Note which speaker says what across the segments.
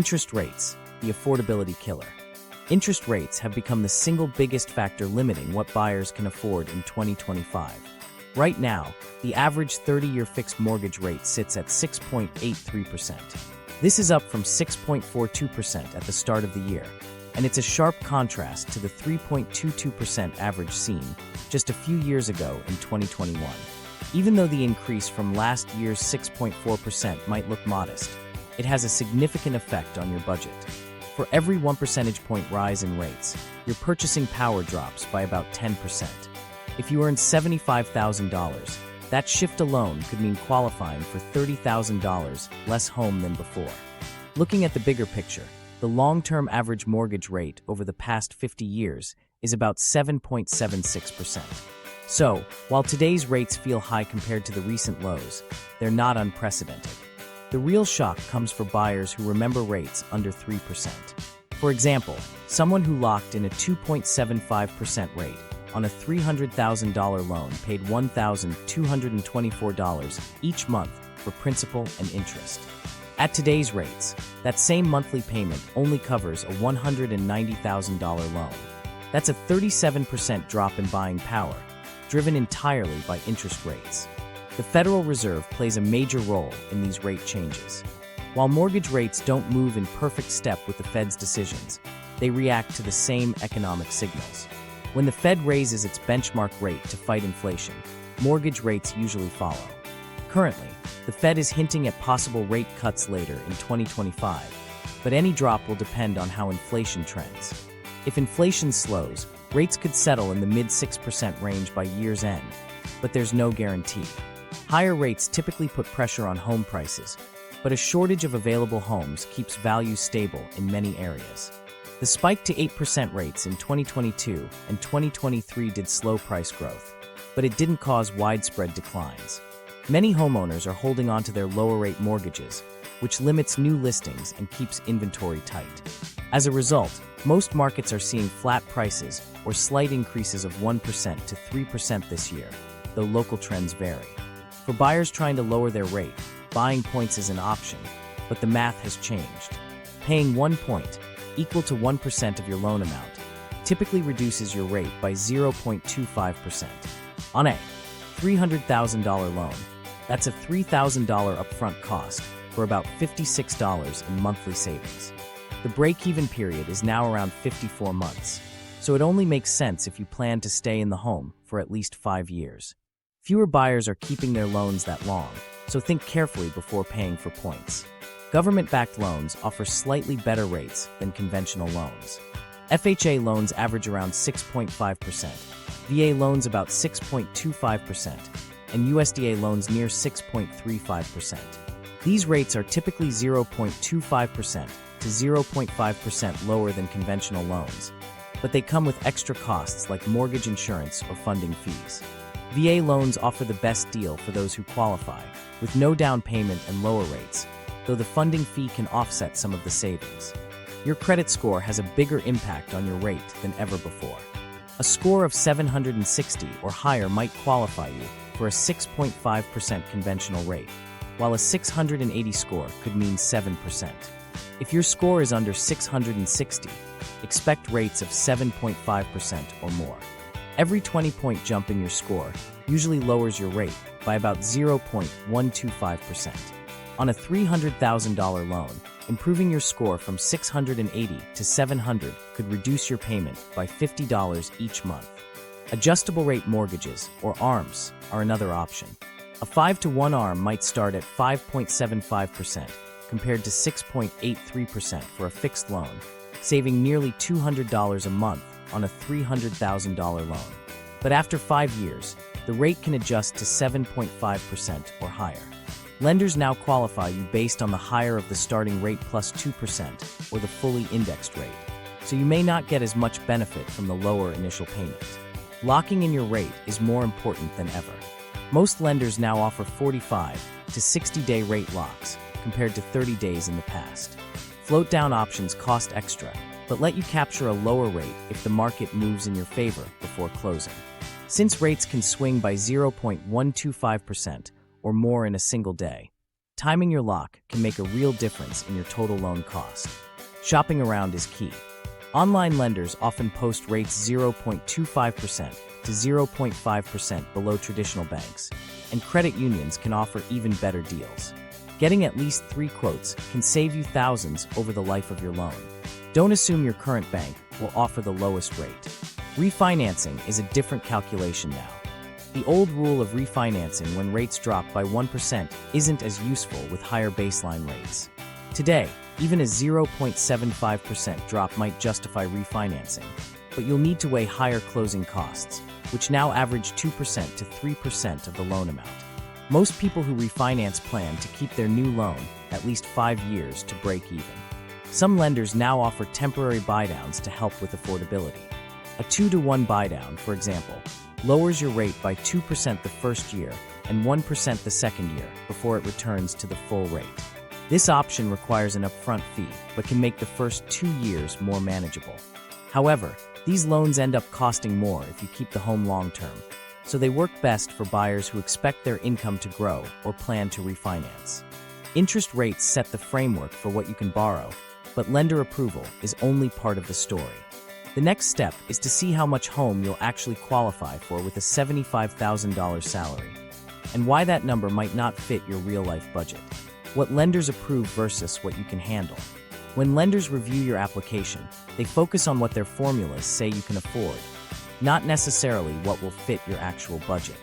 Speaker 1: Interest rates, the affordability killer. Interest rates have become the single biggest factor limiting what buyers can afford in 2025. Right now, the average 30-year fixed mortgage rate sits at 6.83%. This is up from 6.42% at the start of the year, and it's a sharp contrast to the 3.22% average seen just a few years ago in 2021. Even though the increase from last year's 6.4% might look modest, it has a significant effect on your budget. For every 1 percentage point rise in rates, your purchasing power drops by about 10%. If you earn $75,000, that shift alone could mean qualifying for $30,000 less home than before. Looking at the bigger picture, the long-term average mortgage rate over the past 50 years is about 7.76%. So, while today's rates feel high compared to the recent lows, they're not unprecedented. The real shock comes for buyers who remember rates under 3%. For example, someone who locked in a 2.75% rate on a $300,000 loan paid $1,224 each month for principal and interest. At today's rates, that same monthly payment only covers a $190,000 loan. That's a 37% drop in buying power, driven entirely by interest rates. The Federal Reserve plays a major role in these rate changes. While mortgage rates don't move in perfect step with the Fed's decisions, they react to the same economic signals. When the Fed raises its benchmark rate to fight inflation, mortgage rates usually follow. Currently, the Fed is hinting at possible rate cuts later in 2025, but any drop will depend on how inflation trends. If inflation slows, rates could settle in the mid-6% range by year's end, but there's no guarantee. Higher rates typically put pressure on home prices, but a shortage of available homes keeps values stable in many areas. The spike to 8% rates in 2022 and 2023 did slow price growth, but it didn't cause widespread declines. Many homeowners are holding on to their lower-rate mortgages, which limits new listings and keeps inventory tight. As a result, most markets are seeing flat prices or slight increases of 1% to 3% this year, though local trends vary. For buyers trying to lower their rate, buying points is an option, but the math has changed. Paying 1 point, equal to 1% of your loan amount, typically reduces your rate by 0.25%. On a $300,000 loan, that's a $3,000 upfront cost for about $56 in monthly savings. The break-even period is now around 54 months, so it only makes sense if you plan to stay in the home for at least 5 years. Fewer buyers are keeping their loans that long, so think carefully before paying for points. Government-backed loans offer slightly better rates than conventional loans. FHA loans average around 6.5%, VA loans about 6.25%, and USDA loans near 6.35%. These rates are typically 0.25% to 0.5% lower than conventional loans, but they come with extra costs like mortgage insurance or funding fees. VA loans offer the best deal for those who qualify, with no down payment and lower rates, though the funding fee can offset some of the savings. Your credit score has a bigger impact on your rate than ever before. A score of 760 or higher might qualify you for a 6.5% conventional rate, while a 680 score could mean 7%. If your score is under 660, expect rates of 7.5% or more. Every 20-point jump in your score usually lowers your rate by about 0.125%. On a $300,000 loan, improving your score from 680 to 700 could reduce your payment by $50 each month. Adjustable rate mortgages, or ARMs, are another option. A 5-to-1 ARM might start at 5.75% compared to 6.83% for a fixed loan, saving nearly $200 a month on a $300,000 loan. But after 5 years, the rate can adjust to 7.5% or higher. Lenders now qualify you based on the higher of the starting rate plus 2% or the fully indexed rate, so you may not get as much benefit from the lower initial payment. Locking in your rate is more important than ever. Most lenders now offer 45 to 60-day rate locks compared to 30 days in the past. Float-down options cost extra, but let you capture a lower rate if the market moves in your favor before closing. Since rates can swing by 0.125% or more in a single day, timing your lock can make a real difference in your total loan cost. Shopping around is key. Online lenders often post rates 0.25% to 0.5% below traditional banks, and credit unions can offer even better deals. Getting at least 3 quotes can save you thousands over the life of your loan. Don't assume your current bank will offer the lowest rate. Refinancing is a different calculation now. The old rule of refinancing when rates drop by 1% isn't as useful with higher baseline rates. Today, even a 0.75% drop might justify refinancing, but you'll need to weigh higher closing costs, which now average 2% to 3% of the loan amount. Most people who refinance plan to keep their new loan at least 5 years to break even. Some lenders now offer temporary buydowns to help with affordability. A 2-to-1 buydown, for example, lowers your rate by 2% the first year and 1% the second year before it returns to the full rate. This option requires an upfront fee, but can make the first 2 years more manageable. However, these loans end up costing more if you keep the home long-term, so they work best for buyers who expect their income to grow or plan to refinance. Interest rates set the framework for what you can borrow, but lender approval is only part of the story. The next step is to see how much home you'll actually qualify for with a $75,000 salary, and why that number might not fit your real-life budget. What lenders approve versus what you can handle. When lenders review your application, they focus on what their formulas say you can afford, not necessarily what will fit your actual budget.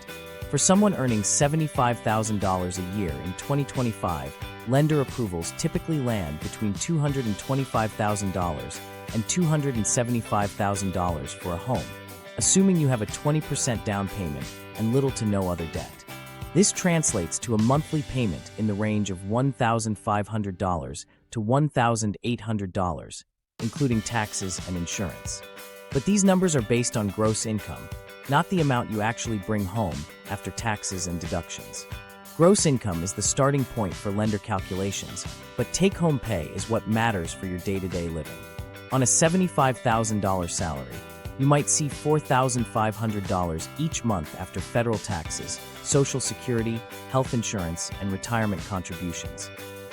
Speaker 1: For someone earning $75,000 a year in 2025, lender approvals typically land between $225,000 and $275,000 for a home, assuming you have a 20% down payment and little to no other debt. This translates to a monthly payment in the range of $1,500 to $1,800, including taxes and insurance. But these numbers are based on gross income, not the amount you actually bring home after taxes and deductions. Gross income is the starting point for lender calculations, but take-home pay is what matters for your day-to-day living. On a $75,000 salary, you might see $4,500 each month after federal taxes, Social Security, health insurance, and retirement contributions.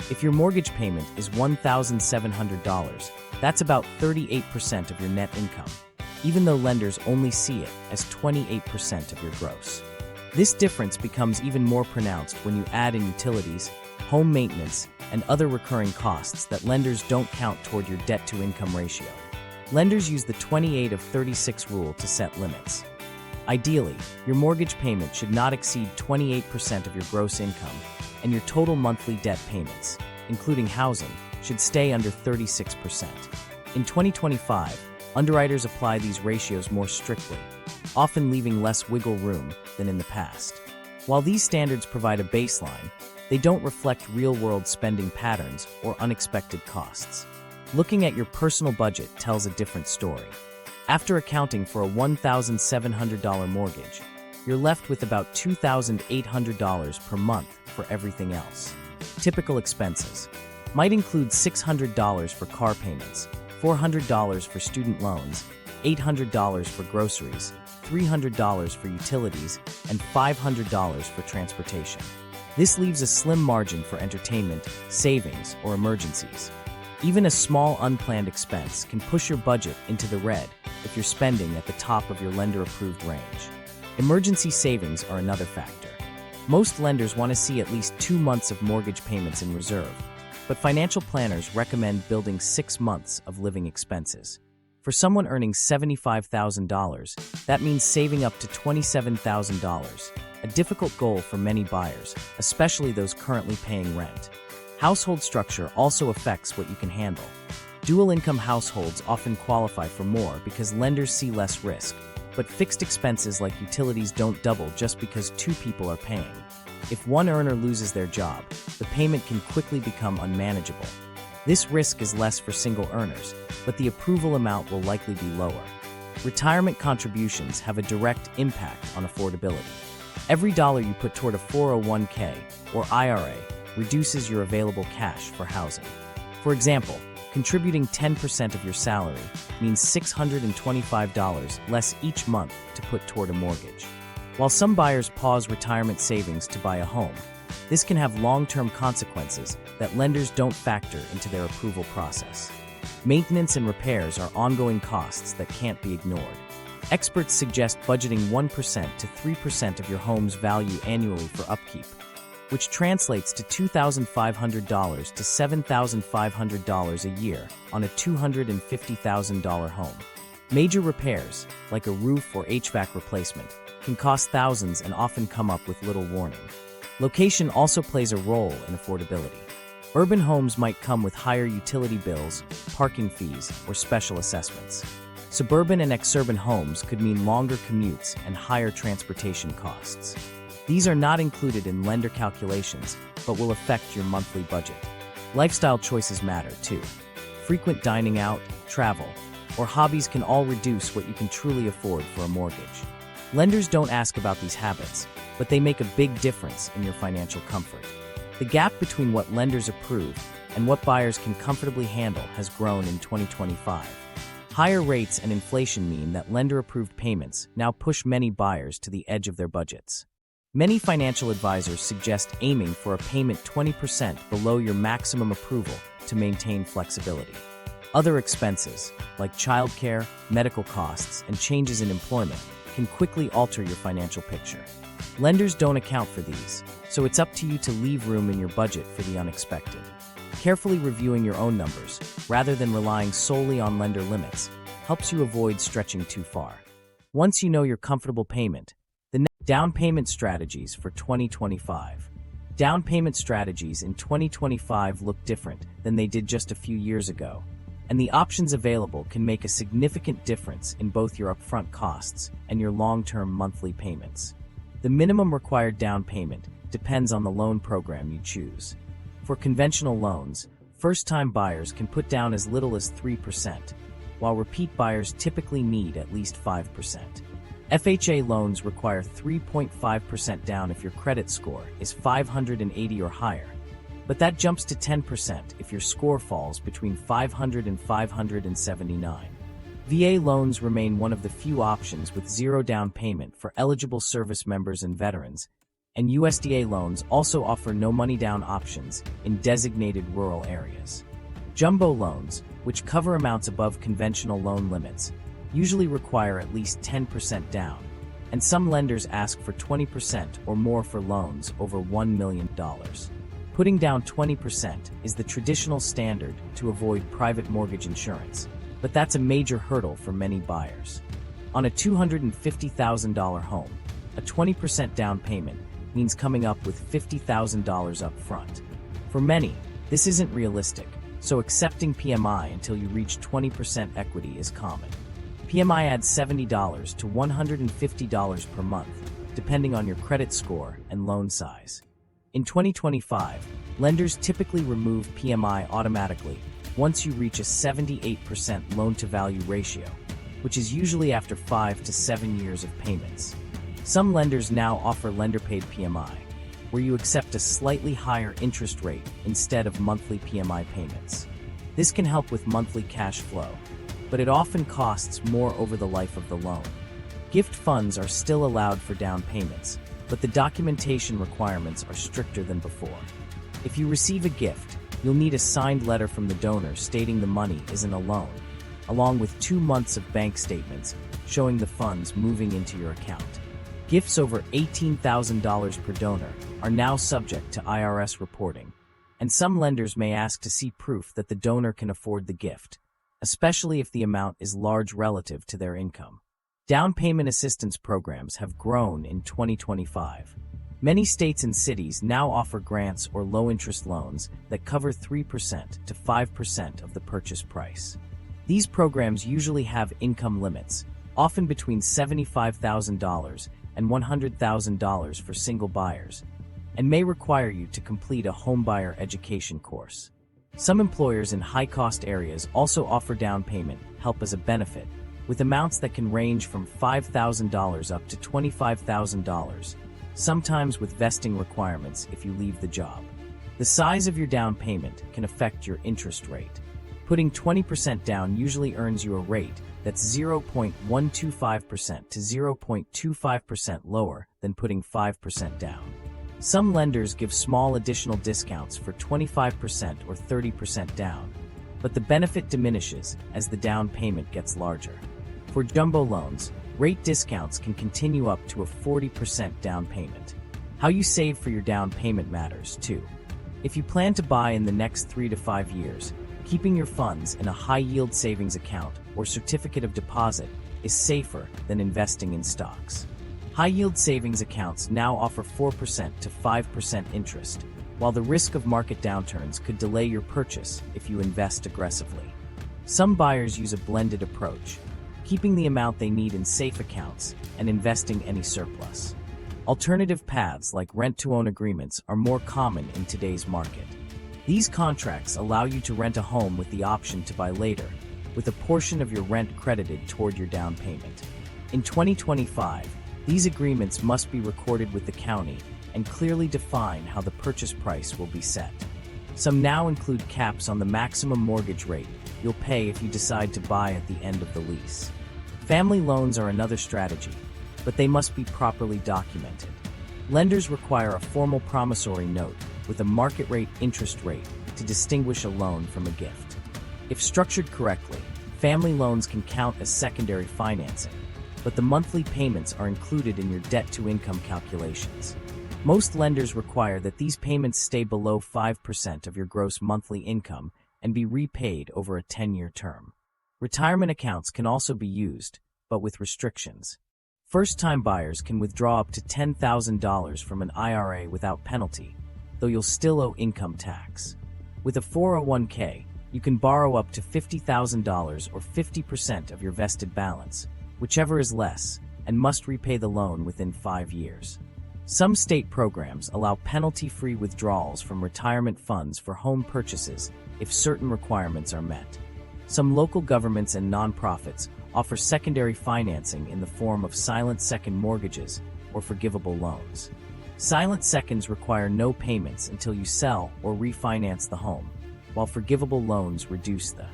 Speaker 1: If your mortgage payment is $1,700, that's about 38% of your net income, even though lenders only see it as 28% of your gross. This difference becomes even more pronounced when you add in utilities, home maintenance, and other recurring costs that lenders don't count toward your debt-to-income ratio. Lenders use the 28 of 36 rule to set limits. Ideally, your mortgage payment should not exceed 28% of your gross income, and your total monthly debt payments, including housing, should stay under 36%. In 2025, underwriters apply these ratios more strictly, often leaving less wiggle room than in the past. While these standards provide a baseline, they don't reflect real-world spending patterns or unexpected costs. Looking at your personal budget tells a different story. After accounting for a $1,700 mortgage, you're left with about $2,800 per month for everything else. Typical expenses might include $600 for car payments, $400 for student loans, $800 for groceries, $300 for utilities, and $500 for transportation. This leaves a slim margin for entertainment, savings, or emergencies. Even a small unplanned expense can push your budget into the red if you're spending at the top of your lender-approved range. Emergency savings are another factor. Most lenders want to see at least 2 months of mortgage payments in reserve, but financial planners recommend building 6 months of living expenses. For someone earning $75,000, that means saving up to $27,000, a difficult goal for many buyers, especially those currently paying rent. Household structure also affects what you can handle. Dual-income households often qualify for more because lenders see less risk, but fixed expenses like utilities don't double just because 2 people are paying. If one earner loses their job, the payment can quickly become unmanageable. This risk is less for single earners, but the approval amount will likely be lower. Retirement contributions have a direct impact on affordability. Every dollar you put toward a 401k or IRA reduces your available cash for housing. For example, contributing 10% of your salary means $625 less each month to put toward a mortgage. While some buyers pause retirement savings to buy a home, This can have long-term consequences that lenders don't factor into their approval process. Maintenance and repairs are ongoing costs that can't be ignored. Experts suggest budgeting 1% to 3% of your home's value annually for upkeep, which translates to $2,500 to $7,500 a year on a $250,000 home. Major repairs, like a roof or HVAC replacement, can cost thousands and often come up with little warning. Location also plays a role in affordability. Urban homes might come with higher utility bills, parking fees, or special assessments. Suburban and exurban homes could mean longer commutes and higher transportation costs. These are not included in lender calculations, but will affect your monthly budget. Lifestyle choices matter too. Frequent dining out, travel, or hobbies can all reduce what you can truly afford for a mortgage. Lenders don't ask about these habits, but they make a big difference in your financial comfort. The gap between what lenders approve and what buyers can comfortably handle has grown in 2025. Higher rates and inflation mean that lender-approved payments now push many buyers to the edge of their budgets. Many financial advisors suggest aiming for a payment 20% below your maximum approval to maintain flexibility. Other expenses, like childcare, medical costs, and changes in employment, can quickly alter your financial picture. Lenders don't account for these, so it's up to you to leave room in your budget for the unexpected. Carefully reviewing your own numbers, rather than relying solely on lender limits, helps you avoid stretching too far. Once you know your comfortable payment, down payment strategies for 2025. Down payment strategies in 2025 look different than they did just a few years ago, and the options available can make a significant difference in both your upfront costs and your long-term monthly payments. The minimum required down payment depends on the loan program you choose. For conventional loans, first-time buyers can put down as little as 3%, while repeat buyers typically need at least 5%. FHA loans require 3.5% down if your credit score is 580 or higher, but that jumps to 10% if your score falls between 500 and 579. VA loans remain one of the few options with zero down payment for eligible service members and veterans, and USDA loans also offer no money down options in designated rural areas. Jumbo loans, which cover amounts above conventional loan limits, usually require at least 10% down, and some lenders ask for 20% or more for loans over $1 million. Putting down 20% is the traditional standard to avoid private mortgage insurance, but that's a major hurdle for many buyers. On a $250,000 home, a 20% down payment means coming up with $50,000 up front. For many, this isn't realistic, so accepting PMI until you reach 20% equity is common. PMI adds $70 to $150 per month, depending on your credit score and loan size. In 2025, lenders typically remove PMI automatically once you reach a 78% loan-to-value ratio, which is usually after 5 to 7 years of payments. Some lenders now offer lender-paid PMI, where you accept a slightly higher interest rate instead of monthly PMI payments. This can help with monthly cash flow, but it often costs more over the life of the loan. Gift funds are still allowed for down payments, but the documentation requirements are stricter than before. If you receive a gift, you'll need a signed letter from the donor stating the money isn't a loan, along with 2 months of bank statements showing the funds moving into your account. Gifts over $18,000 per donor are now subject to IRS reporting, and some lenders may ask to see proof that the donor can afford the gift, especially if the amount is large relative to their income. Down payment assistance programs have grown in 2025. Many states and cities now offer grants or low-interest loans that cover 3% to 5% of the purchase price. These programs usually have income limits, often between $75,000 and $100,000 for single buyers, and may require you to complete a homebuyer education course. Some employers in high-cost areas also offer down payment help as a benefit, with amounts that can range from $5,000 up to $25,000, sometimes with vesting requirements if you leave the job. The size of your down payment can affect your interest rate. Putting 20% down usually earns you a rate that's 0.125% to 0.25% lower than putting 5% down. Some lenders give small additional discounts for 25% or 30% down, but the benefit diminishes as the down payment gets larger. For jumbo loans, rate discounts can continue up to a 40% down payment. How you save for your down payment matters, too. If you plan to buy in the next 3 to 5 years, keeping your funds in a high-yield savings account or certificate of deposit is safer than investing in stocks. High-yield savings accounts now offer 4% to 5% interest, while the risk of market downturns could delay your purchase if you invest aggressively. Some buyers use a blended approach, keeping the amount they need in safe accounts and investing any surplus. Alternative paths like rent-to-own agreements are more common in today's market. These contracts allow you to rent a home with the option to buy later, with a portion of your rent credited toward your down payment. In 2025, these agreements must be recorded with the county and clearly define how the purchase price will be set. Some now include caps on the maximum mortgage rate you'll pay if you decide to buy at the end of the lease. Family loans are another strategy, but they must be properly documented. Lenders require a formal promissory note with a market rate interest rate to distinguish a loan from a gift. If structured correctly, family loans can count as secondary financing, but the monthly payments are included in your debt-to-income calculations. Most lenders require that these payments stay below 5% of your gross monthly income and be repaid over a 10-year term. Retirement accounts can also be used, but with restrictions. First-time buyers can withdraw up to $10,000 from an IRA without penalty, though you'll still owe income tax. With a 401k, you can borrow up to $50,000 or 50% of your vested balance, whichever is less, and must repay the loan within 5 years. Some state programs allow penalty-free withdrawals from retirement funds for home purchases if certain requirements are met. Some local governments and nonprofits offer secondary financing in the form of silent second mortgages or forgivable loans. Silent seconds require no payments until you sell or refinance the home, while forgivable loans reduce the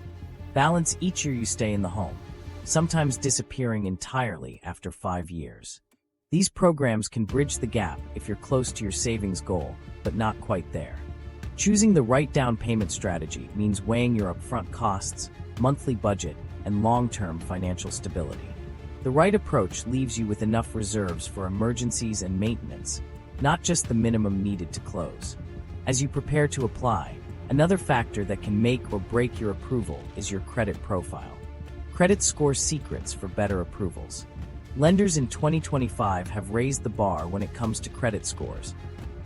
Speaker 1: balance each year you stay in the home, sometimes disappearing entirely after 5 years. These programs can bridge the gap if you're close to your savings goal, but not quite there. Choosing the right down payment strategy means weighing your upfront costs, monthly budget, and long-term financial stability. The right approach leaves you with enough reserves for emergencies and maintenance, not just the minimum needed to close. As you prepare to apply, another factor that can make or break your approval is your credit profile. Credit score secrets for better approvals. Lenders in 2025 have raised the bar when it comes to credit scores,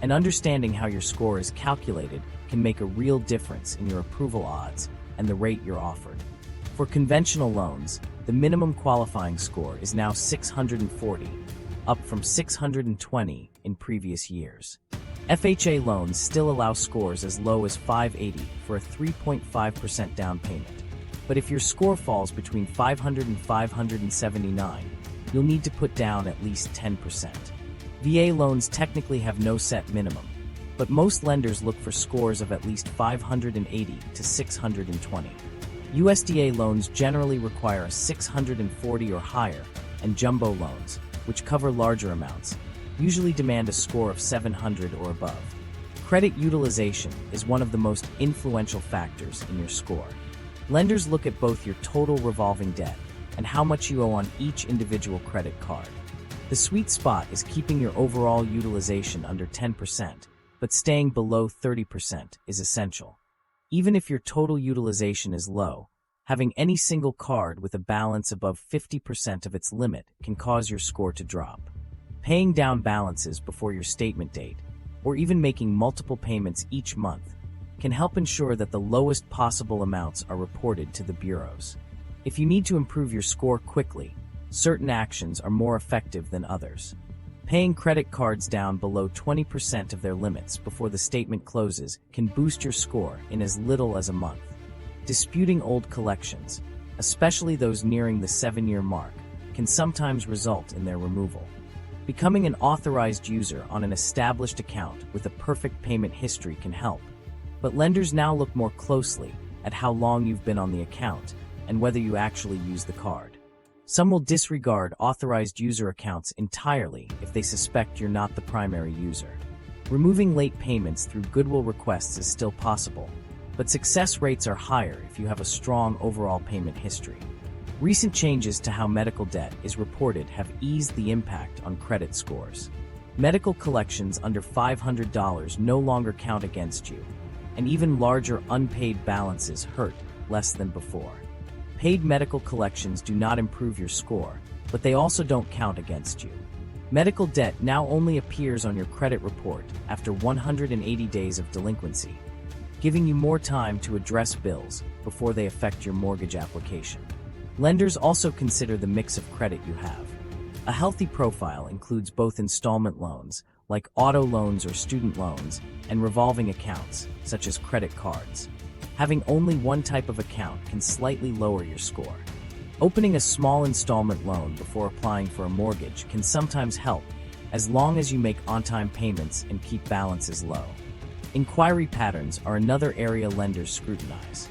Speaker 1: and understanding how your score is calculated can make a real difference in your approval odds and the rate you're offered. For conventional loans, the minimum qualifying score is now 640, up from 620 in previous years. FHA loans still allow scores as low as 580 for a 3.5% down payment. But if your score falls between 500 and 579, you'll need to put down at least 10%. VA loans technically have no set minimum, but most lenders look for scores of at least 580 to 620. USDA loans generally require a 640 or higher, and jumbo loans, which cover larger amounts, usually demand a score of 700 or above. Credit utilization is one of the most influential factors in your score. Lenders look at both your total revolving debt and how much you owe on each individual credit card. The sweet spot is keeping your overall utilization under 10%, but staying below 30% is essential. Even if your total utilization is low, having any single card with a balance above 50% of its limit can cause your score to drop. Paying down balances before your statement date, or even making multiple payments each month, can help ensure that the lowest possible amounts are reported to the bureaus. If you need to improve your score quickly, certain actions are more effective than others. Paying credit cards down below 20% of their limits before the statement closes can boost your score in as little as a month. Disputing old collections, especially those nearing the 7-year mark, can sometimes result in their removal. Becoming an authorized user on an established account with a perfect payment history can help, but lenders now look more closely at how long you've been on the account and whether you actually use the card. Some will disregard authorized user accounts entirely if they suspect you're not the primary user. Removing late payments through goodwill requests is still possible, but success rates are higher if you have a strong overall payment history. Recent changes to how medical debt is reported have eased the impact on credit scores. Medical collections under $500 no longer count against you, and even larger unpaid balances hurt less than before. Paid medical collections do not improve your score, but they also don't count against you. Medical debt now only appears on your credit report after 180 days of delinquency, giving you more time to address bills before they affect your mortgage application. Lenders also consider the mix of credit you have. A healthy profile includes both installment loans, like auto loans or student loans, and revolving accounts, such as credit cards. Having only one type of account can slightly lower your score. Opening a small installment loan before applying for a mortgage can sometimes help, as long as you make on-time payments and keep balances low. Inquiry patterns are another area lenders scrutinize.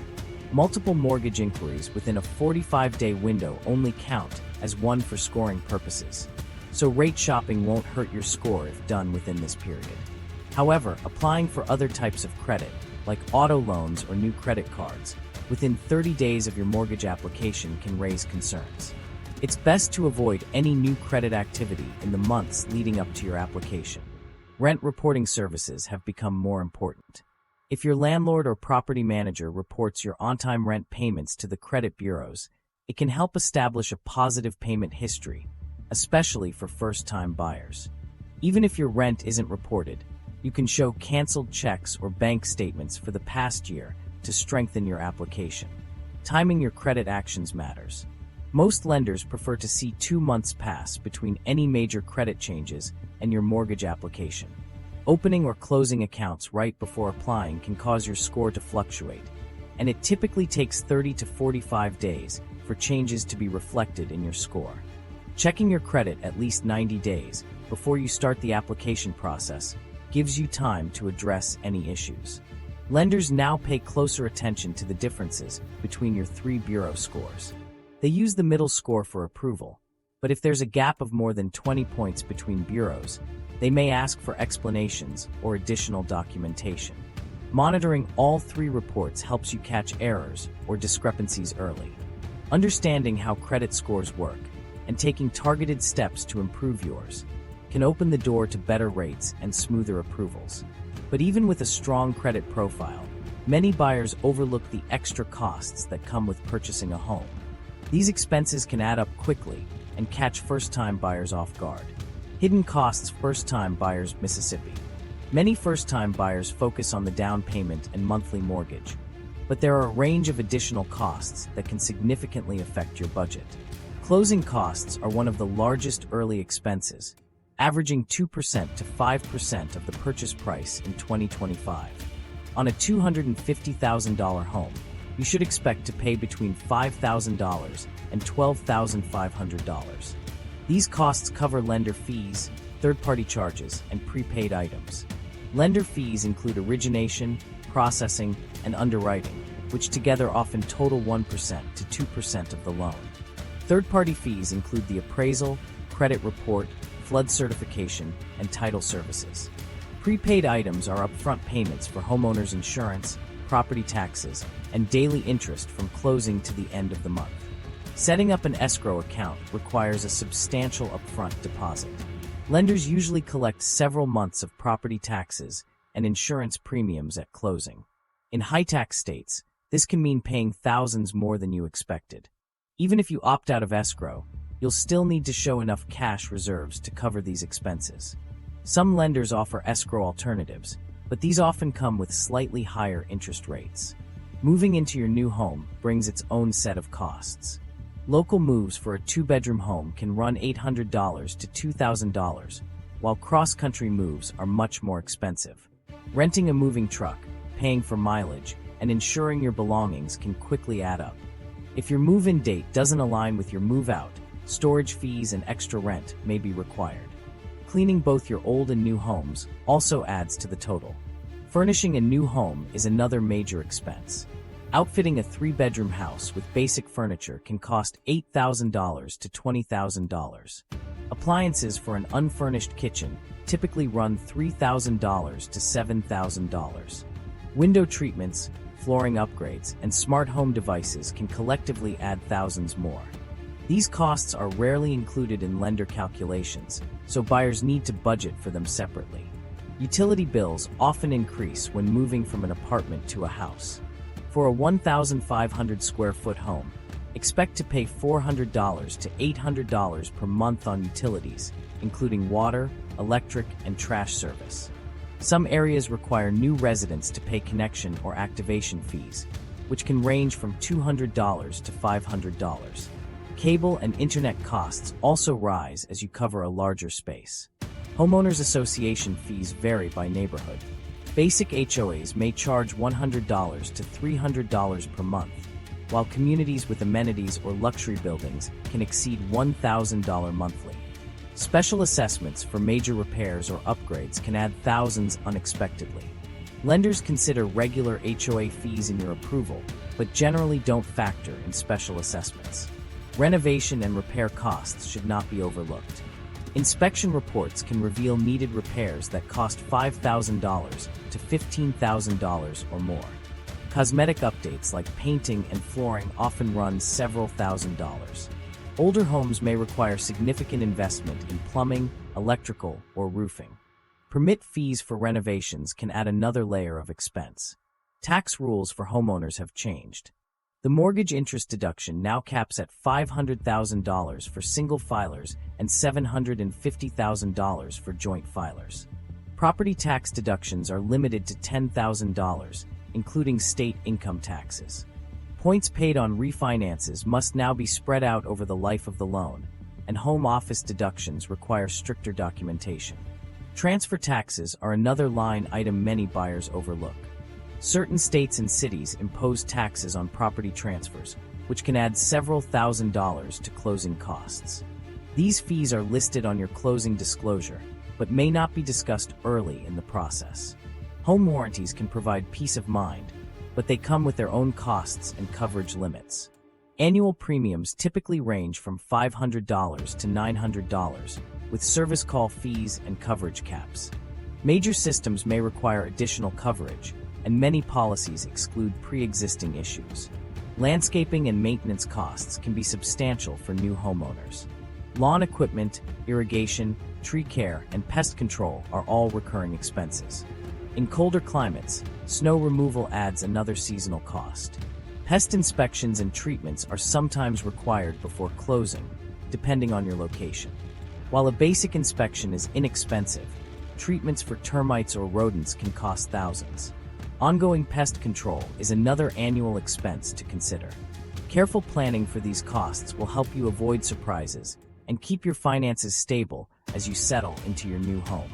Speaker 1: Multiple mortgage inquiries within a 45-day window only count as one for scoring purposes, so rate shopping won't hurt your score if done within this period. However, applying for other types of credit, like auto loans or new credit cards, within 30 days of your mortgage application can raise concerns. It's best to avoid any new credit activity in the months leading up to your application. Rent reporting services have become more important. If your landlord or property manager reports your on-time rent payments to the credit bureaus, it can help establish a positive payment history, especially for first-time buyers. Even if your rent isn't reported, you can show canceled checks or bank statements for the past year to strengthen your application. Timing your credit actions matters. Most lenders prefer to see 2 months pass between any major credit changes and your mortgage application. Opening or closing accounts right before applying can cause your score to fluctuate, and it typically takes 30 to 45 days for changes to be reflected in your score. Checking your credit at least 90 days before you start the application process gives you time to address any issues. Lenders now pay closer attention to the differences between your 3 bureau scores. They use the middle score for approval, but if there's a gap of more than 20 points between bureaus, they may ask for explanations or additional documentation. Monitoring all 3 reports helps you catch errors or discrepancies early. Understanding how credit scores work and taking targeted steps to improve yours can open the door to better rates and smoother approvals. But even with a strong credit profile, many buyers overlook the extra costs that come with purchasing a home. These expenses can add up quickly and catch first-time buyers off guard. Hidden costs first-time buyers Mississippi. Many first-time buyers focus on the down payment and monthly mortgage, but there are a range of additional costs that can significantly affect your budget. Closing costs are one of the largest early expenses, averaging 2% to 5% of the purchase price in 2025. On a $250,000 home, you should expect to pay between $5,000 and $12,500. These costs cover lender fees, third-party charges, and prepaid items. Lender fees include origination, processing, and underwriting, which together often total 1% to 2% of the loan. Third-party fees include the appraisal, credit report, flood certification, and title services. Prepaid items are upfront payments for homeowners' insurance, property taxes, and daily interest from closing to the end of the month. Setting up an escrow account requires a substantial upfront deposit. Lenders usually collect several months of property taxes and insurance premiums at closing. In high-tax states, this can mean paying thousands more than you expected. Even if you opt out of escrow, you'll still need to show enough cash reserves to cover these expenses. Some lenders offer escrow alternatives, but these often come with slightly higher interest rates. Moving into your new home brings its own set of costs. Local moves for a 2-bedroom home can run $800 to $2,000, while cross-country moves are much more expensive. Renting a moving truck, paying for mileage, and insuring your belongings can quickly add up. If your move-in date doesn't align with your move-out, storage fees and extra rent may be required. Cleaning both your old and new homes also adds to the total. Furnishing a new home is another major expense. Outfitting a 3-bedroom house with basic furniture can cost $8,000 to $20,000. Appliances for an unfurnished kitchen typically run $3,000 to $7,000. Window treatments, flooring upgrades, and smart home devices can collectively add thousands more. These costs are rarely included in lender calculations, so buyers need to budget for them separately. Utility bills often increase when moving from an apartment to a house. For a 1,500 square foot home, expect to pay $400 to $800 per month on utilities, including water, electric, and trash service. Some areas require new residents to pay connection or activation fees, which can range from $200 to $500. Cable and internet costs also rise as you cover a larger space. Homeowners association fees vary by neighborhood. Basic HOAs may charge $100 to $300 per month, while communities with amenities or luxury buildings can exceed $1,000 monthly. Special assessments for major repairs or upgrades can add thousands unexpectedly. Lenders consider regular HOA fees in your approval, but generally don't factor in special assessments. Renovation and repair costs should not be overlooked. Inspection reports can reveal needed repairs that cost $5,000 to $15,000 or more. Cosmetic updates like painting and flooring often run several $1,000s. Older homes may require significant investment in plumbing, electrical, or roofing. Permit fees for renovations can add another layer of expense. Tax rules for homeowners have changed. The mortgage interest deduction now caps at $500,000 for single filers and $750,000 for joint filers. Property tax deductions are limited to $10,000, including state income taxes. Points paid on refinances must now be spread out over the life of the loan, and home office deductions require stricter documentation. Transfer taxes are another line item many buyers overlook. Certain states and cities impose taxes on property transfers, which can add several $1,000s to closing costs. These fees are listed on your closing disclosure, but may not be discussed early in the process. Home warranties can provide peace of mind, but they come with their own costs and coverage limits. Annual premiums typically range from $500 to $900, with service call fees and coverage caps. Major systems may require additional coverage, and many policies exclude pre-existing issues. Landscaping and maintenance costs can be substantial for new homeowners. Lawn equipment, irrigation, tree care, and pest control are all recurring expenses. In colder climates, snow removal adds another seasonal cost. Pest inspections and treatments are sometimes required before closing, depending on your location. While a basic inspection is inexpensive, treatments for termites or rodents can cost thousands. Ongoing pest control is another annual expense to consider. Careful planning for these costs will help you avoid surprises and keep your finances stable as you settle into your new home.